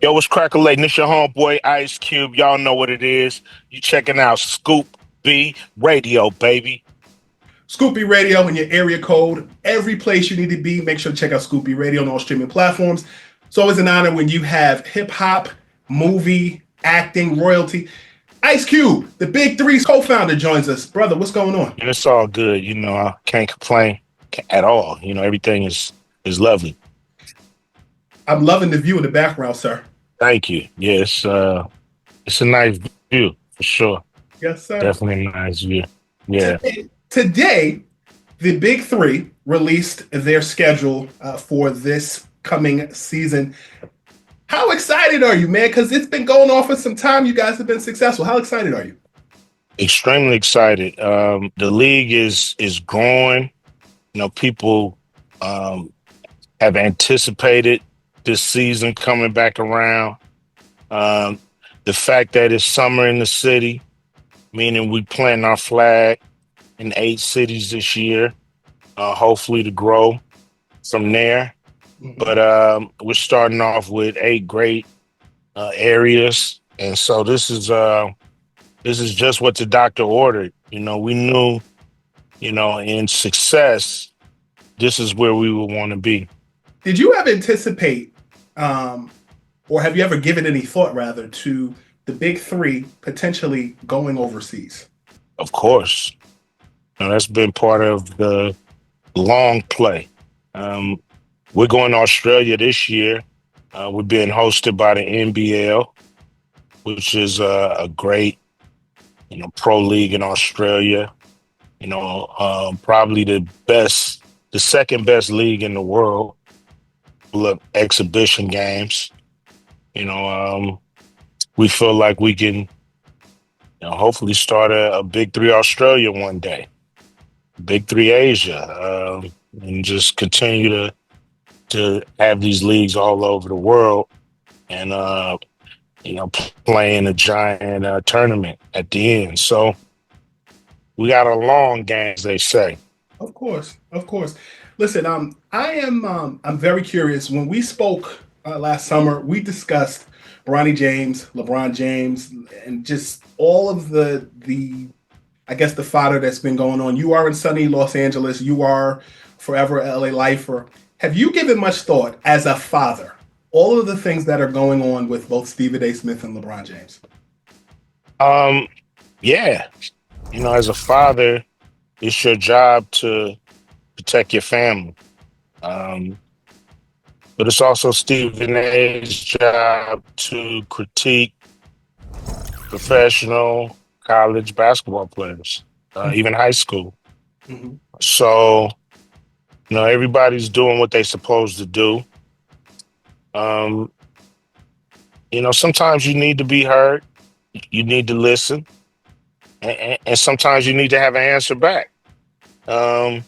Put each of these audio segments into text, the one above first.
Yo, what's crackle-lating? This your homeboy Ice Cube. Y'all know what it is. You checking out Scoop B Radio, baby. Scoopy Radio in your area code. Every place you need to be, make sure to check out Scoopy Radio on all streaming platforms. It's always an honor when you have hip hop, movie, acting, royalty. Ice Cube, the Big Three's co-founder, joins us. Brother, what's going on? And it's all good. I can't complain at all. Everything is lovely. I'm loving the view in the background, sir. Thank you. Yes, it's a nice view for sure. Yes, sir. Definitely a nice view. Yeah. Today, the Big Three released their schedule for this coming season. How excited are you, man? Because it's been going on for some time. You guys have been successful. How excited are you? Extremely excited. The league is growing. People have anticipated this season coming back around. The fact that it's summer in the city, meaning we plant our flag in 8 cities this year, hopefully to grow from there. Mm-hmm. But we're starting off with 8 great areas, and so this is just what the doctor ordered. We knew, in success, this is where we would want to be. Did you ever anticipate, or have you ever given any thought, rather, to the Big Three potentially going overseas? Of course. That's been part of the long play. We're going to Australia this year. We're being hosted by the NBL, which is a great, pro league in Australia. Probably the second best league in the world. Look, exhibition games. We feel like we can, hopefully start a Big Three Australia one day, Big Three Asia, and just continue to have these leagues all over the world, and playing a giant tournament at the end. So we got a long game, as they say. Of course. Listen, I'm very curious. When we spoke last summer, we discussed LeBron James, and just all of the I guess the fodder that's been going on. You are in sunny Los Angeles. You are forever LA lifer. Have you given much thought as a father, all of the things that are going on with both Stephen A. Smith and LeBron James? Yeah. As a father, it's your job to protect your family. But it's also Stephen A.'s job to critique professional college basketball players, even high school. Mm-hmm. So, everybody's doing what they're supposed to do. Sometimes you need to be heard. You need to listen. And sometimes you need to have an answer back. And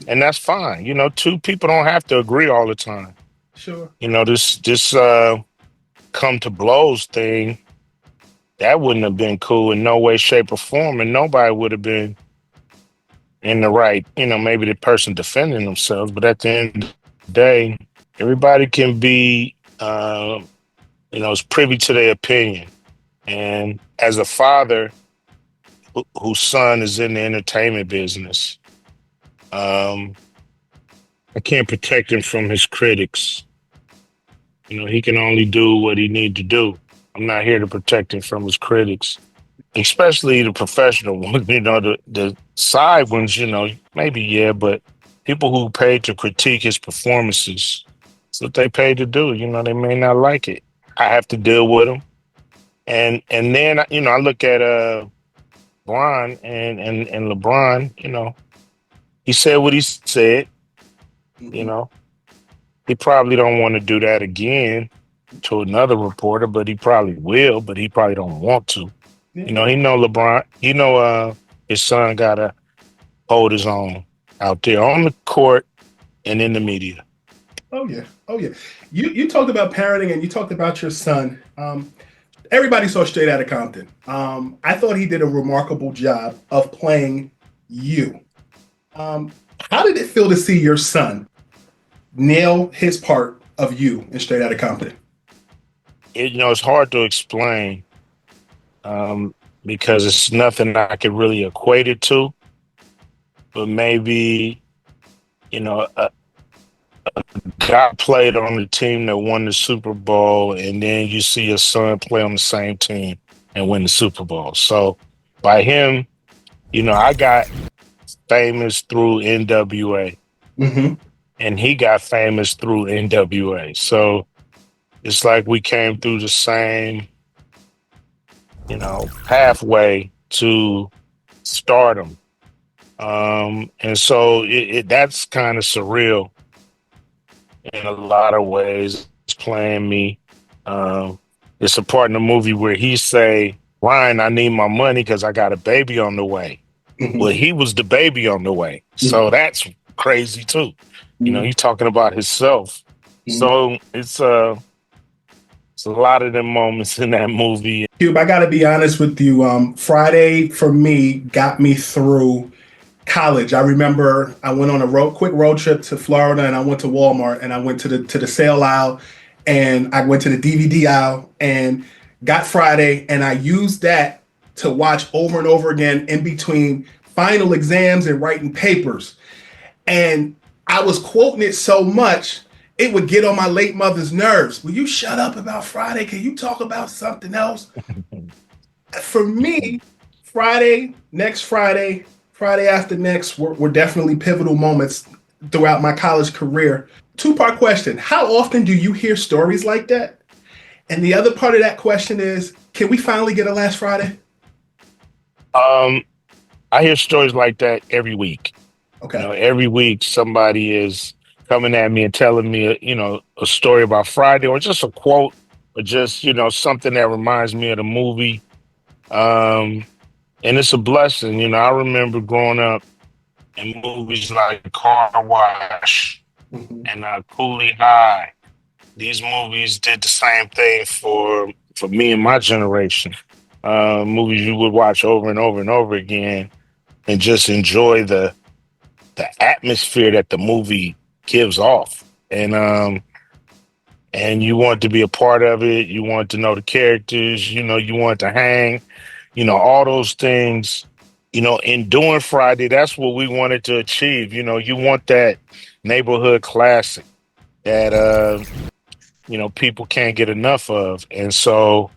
that's fine. Two people don't have to agree all the time. Sure. This come to blows thing, that wouldn't have been cool in no way, shape, or form, and nobody would have been in the right. Maybe the person defending themselves, but at the end of the day, everybody can be, is privy to their opinion. And as a father whose son is in the entertainment business, I can't protect him from his critics. He can only do what he needs to do. I'm not here to protect him from his critics, especially the professional ones. The side ones, maybe, yeah, but people who paid to critique his performances, that's what they paid to do. They may not like it. I have to deal with them. And then, I look at LeBron and LeBron, he said what he said. Mm-hmm. He probably don't want to do that again to another reporter, but he probably will, but he probably don't want to. Yeah. He know LeBron, his son gotta hold his own out there on the court and in the media. Oh yeah. You talked about parenting, and you talked about your son. Everybody saw Straight Outta Compton. I thought he did a remarkable job of playing you. How did it feel to see your son nail his part of you in Straight Outta Compton? it's hard to explain, um, because it's nothing I could really equate it to. But maybe a guy played on the team that won the Super Bowl, and then you see your son play on the same team and win the Super Bowl. So by him, I got famous through NWA, Hmm. and he got famous through NWA. So it's like we came through the same, pathway to stardom. And so that's kind of surreal in a lot of ways. It's playing me. Um, it's a part in the movie where he say, "Ryan, I need my money because I got a baby on the way." Well, Hmm. he was the baby on the way, so Hmm. that's crazy too. Hmm. He's talking about himself. So it's a lot of them moments in that movie. Cube, I got to be honest with you. Friday for me got me through college. I remember I went on a quick road trip to Florida, and I went to Walmart, and I went to the sale aisle, and I went to the DVD aisle and got Friday, and I used that to watch over and over again in between final exams and writing papers. And I was quoting it so much, it would get on my late mother's nerves. Will you shut up about Friday? Can you talk about something else? For me, next Friday, Friday after next were definitely pivotal moments throughout my college career. Two-part question: how often do you hear stories like that? And the other part of that question is, can we finally get a last Friday? Um, I hear stories like that every week. Okay. Every week somebody is coming at me and telling me, a story about Friday, or just a quote, or just, something that reminds me of the movie. Um, and it's a blessing. I remember growing up in movies like Car Wash Mhm. and Coolie High. These movies did the same thing for me and my generation. Movies you would watch over and over and over again, and just enjoy the atmosphere that the movie gives off. And you want to be a part of it. You want to know the characters. You want to hang. All those things. In doing Friday, that's what we wanted to achieve. You want that neighborhood classic that people can't get enough of. And so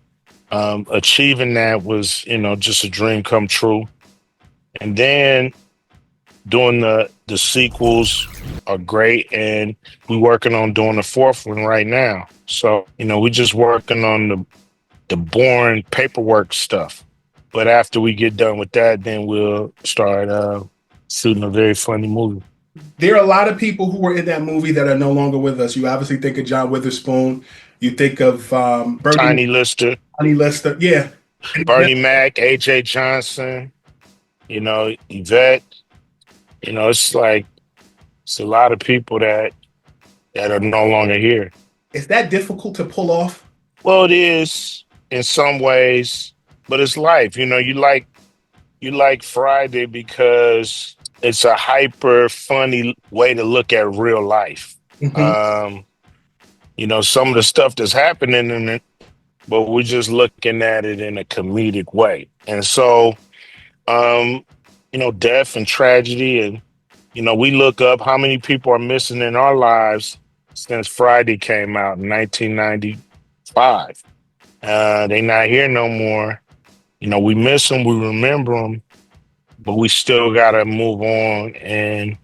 achieving that was, just a dream come true. And then doing the sequels are great, and we're working on doing the fourth one right now. So, we're just working on the boring paperwork stuff. But after we get done with that, then we'll start shooting a very funny movie. There are a lot of people who were in that movie that are no longer with us. You obviously think of John Witherspoon. You think of Bernie Tiny Lister, Lister. Yeah. Bernie Mac, AJ Johnson, Yvette. It's like it's a lot of people that are no longer here. Is that difficult to pull off? Well, it is in some ways, but it's life. You like Friday because it's a hyper funny way to look at real life. Hmm. Um, some of the stuff that's happening in it, but we're just looking at it in a comedic way. And so, um, death and tragedy, and we look up how many people are missing in our lives since Friday came out in 1995. They not here no more. We miss them, we remember them, but we still gotta move on and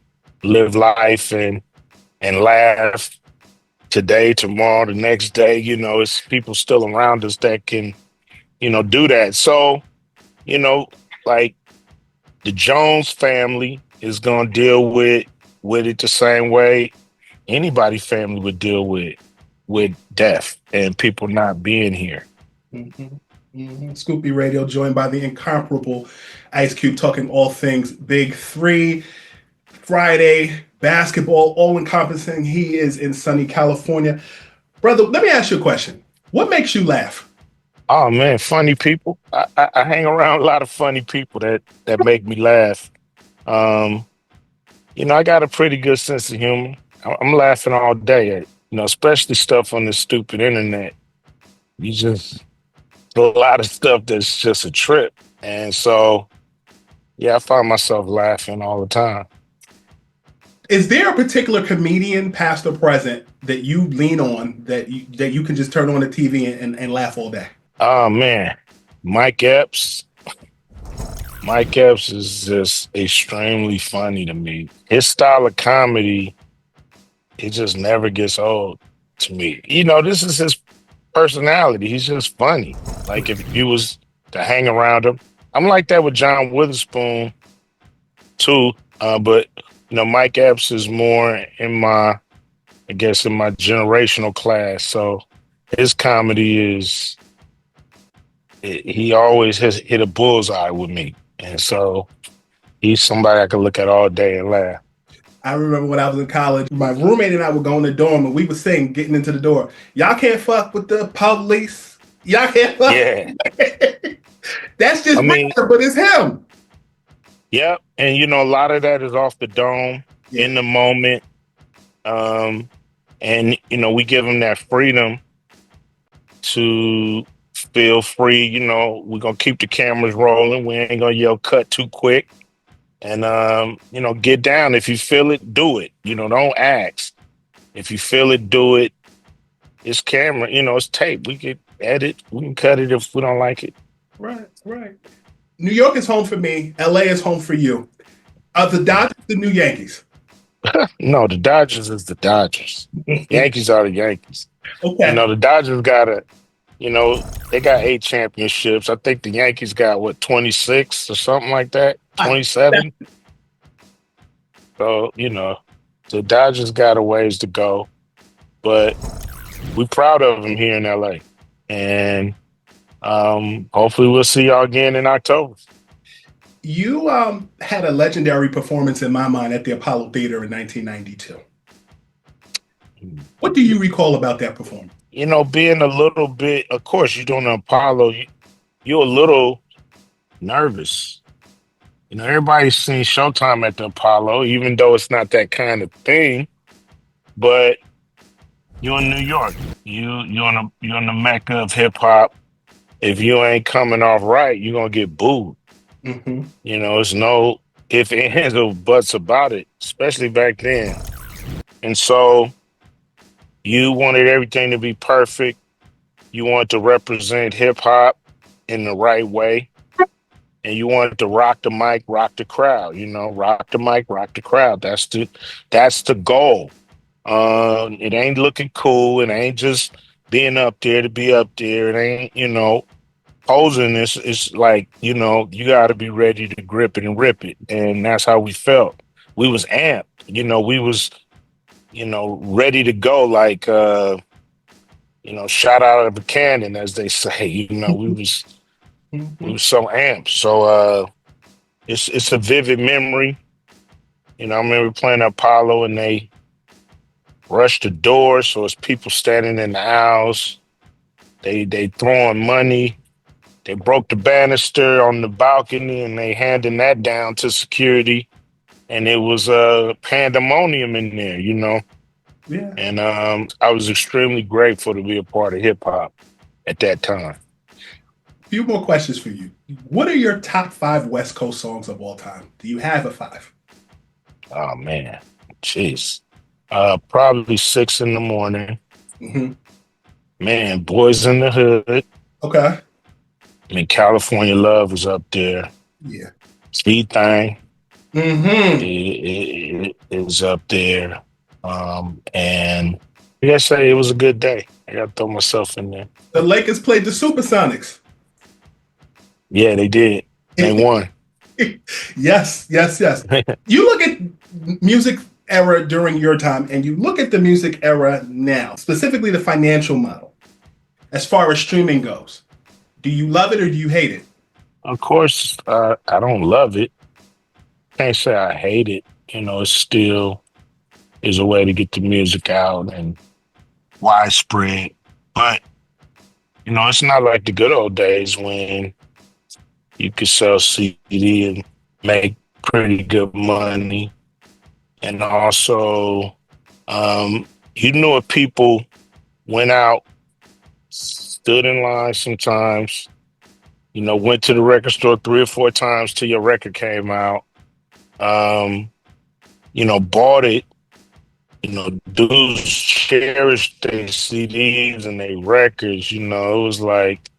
live life and laugh today, tomorrow, the next day. It's people still around us that can, do that. So, you know, like the Jones family is gonna deal with it the same way anybody family would deal with death and people not being here. Hmm. Hmm. Scoopy Radio, joined by the incomparable Ice Cube, talking all things Big Three. Friday, basketball, all encompassing. He is in sunny California. Brother, let me ask you a question. What makes you laugh? Oh man, funny people. I hang around a lot of funny people that make me laugh. Um, I got a pretty good sense of humor. I'm laughing all day at, especially stuff on the stupid internet. You just a lot of stuff that's just a trip. And so, yeah, I find myself laughing all the time. Is there a particular comedian, past or present, that you lean on that you can just turn on the TV and laugh all day? Oh man, Mike Epps. Mike Epps is just extremely funny to me. His style of comedy, it just never gets old to me. This is his personality. He's just funny. Like if you was to hang around him, I'm like that with John Witherspoon too. But Mike Epps is more in my, I guess, in my generational class. So his comedy is, he always has hit a bullseye with me, and so he's somebody I could look at all day and laugh. I remember when I was in college, my roommate and I would go in the dorm and we would sing getting into the door. Y'all can't fuck with the police. Y'all can't fuck. Yeah, That's I just mean, Brandon, but it's him. yep, and a lot of that is off the dome Yeah. in the moment. Um, and we give them that freedom to feel free. We're gonna keep the cameras rolling. We ain't gonna yell cut too quick. And get down. If you feel it, do it. Don't ask. If you feel it, do it. It's camera, it's tape. We can edit, we can cut it if we don't like it. Right, right. New York is home for me. LA is home for you. Are the Dodgers the new Yankees? No, the Dodgers is the Dodgers. Yankees are the Yankees. Okay. The Dodgers they got 8 championships. I think the Yankees got what, 26 or something like that, I, 27. So, the Dodgers got a ways to go, but we're proud of them here in LA. And hopefully we'll see y'all again in October. you had a legendary performance in my mind at the Apollo Theater in 1992. What do you recall about that performance? Being a little bit, of course, you're doing an Apollo, you're a little nervous. Everybody's seen Showtime at the Apollo, even though it's not that kind of thing. But you're in New York. You're in the mecca of hip hop. If you ain't coming off right, you're gonna get booed. Mm-hmm. It's no if, ands, or buts about it, especially back then. And so you wanted everything to be perfect. You wanted to represent hip hop in the right way. And you wanted to rock the mic, rock the crowd, rock the mic, rock the crowd. That's the goal. It ain't looking cool. It ain't just being up there to be up there. It ain't, posing this. It's like, you got to be ready to grip it and rip it. And that's how we felt. We was amped. We was, ready to go like, shot out of a cannon, as they say. We Mm-hmm. was so amped. So it's a vivid memory. I remember playing Apollo and they rushed the doors, so it's people standing in the aisles. They throwing money. They broke the banister on the balcony and they handing that down to security. And it was pandemonium in there. Yeah. And I was extremely grateful to be a part of hip hop at that time. A few more questions for you. What are your top five West Coast songs of all time? Do you have a five? Oh man, jeez. Probably 6 in the morning. Mm-hmm. Man, Boys in the Hood. Okay. I mean, California Love was up there. Yeah. Speed Thing Mm-hmm. it was up there. And I gotta say, it was a good day. I gotta throw myself in there. The Lakers played the Supersonics. Yeah, they did. They won. Yes, yes, yes. You look at music era during your time and you look at the music era now, specifically the financial model, as far as streaming goes. Do you love it or do you hate it? Of course, I don't love it. Can't say I hate it. It still is a way to get the music out and widespread. But, it's not like the good old days when you could sell CD and make pretty good money. And also, you knew if people went out stood in line sometimes, went to the record store 3 or 4 times till your record came out. Um, bought it. Dudes cherished their CDs and their records. It was like,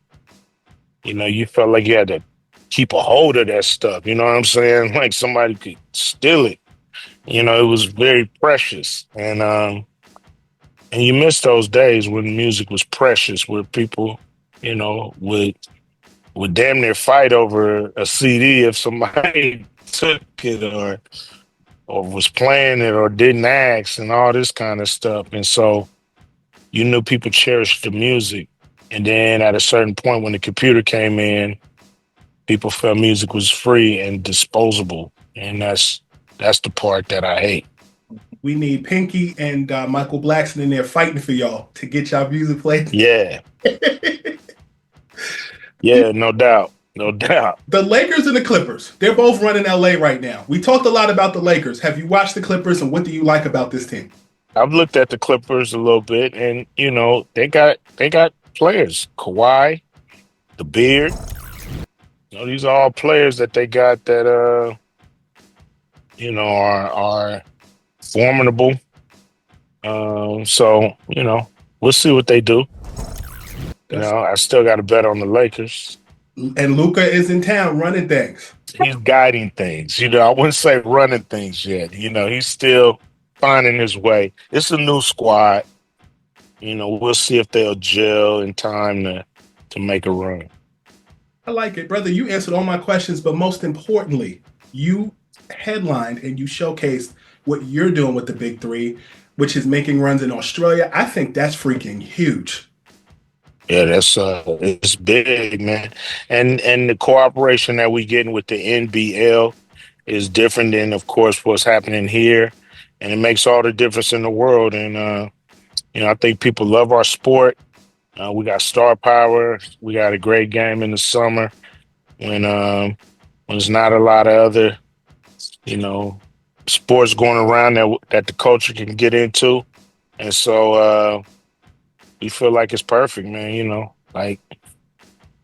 you felt like you had to keep a hold of that stuff. You know what I'm saying? Like somebody could steal it. It was very precious. And you miss those days when music was precious, where people, would damn near fight over a CD if somebody took it or was playing it or didn't ask and all this kind of stuff. And so you knew people cherished the music. And then at a certain point when the computer came in, people felt music was free and disposable. And that's the part that I hate. We need Pinky and Michael Blackson in there fighting for y'all to get y'all music played. Yeah. Yeah, no doubt. No doubt. The Lakers and the Clippers, they're both running LA right now. We talked a lot about the Lakers. Have you watched the Clippers, and what do you like about this team? I've looked at the Clippers a little bit, and they got players. Kawhi, the Beard. These are all players that they got that are formidable. So we'll see what they do. I still got to bet on the Lakers. And Luka is in town running things. He's guiding things. I wouldn't say running things yet. He's still finding his way. It's a new squad. We'll see if they'll gel in time to make a run. I like it, brother. You answered all my questions, but most importantly, you headlined and you showcased what you're doing with the Big Three, which is making runs in Australia. I think that's freaking huge. Yeah, it's big, man. And the cooperation that we getting with the NBL is different than, of course, what's happening here. And it makes all the difference in the world. And I think people love our sport. We got star power. We got a great game in the summer when there's not a lot of other, sports going around that the culture can get into. And so we feel like it's perfect, man. Like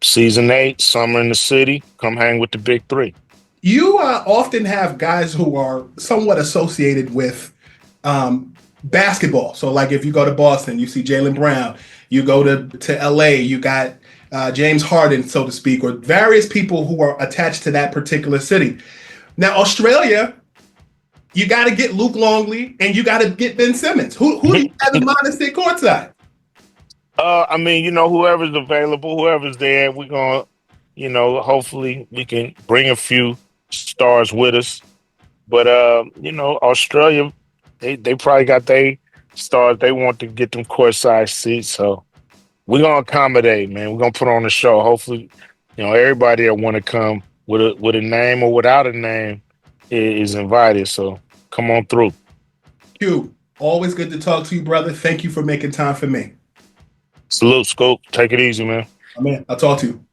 season 8, summer in the city, come hang with the Big Three. You often have guys who are somewhat associated with basketball. So, like if you go to Boston, you see Jaylen Brown. You go to LA, you got James Harden, so to speak, or various people who are attached to that particular city. Now, Australia, you got to get Luke Longley and you got to get Ben Simmons. Who do you have in mind to sit courtside? I mean, whoever's available, whoever's there, we're gonna, hopefully we can bring a few stars with us. But Australia, they probably got their stars. They want to get them courtside seats, so we're gonna accommodate, man. We're gonna put on a show. Hopefully, everybody that want to come with a name or without a name is invited. So come on through. Q, always good to talk to you, brother. Thank you for making time for me. Salute, Scope. Take it easy, man. Man, I'll talk to you.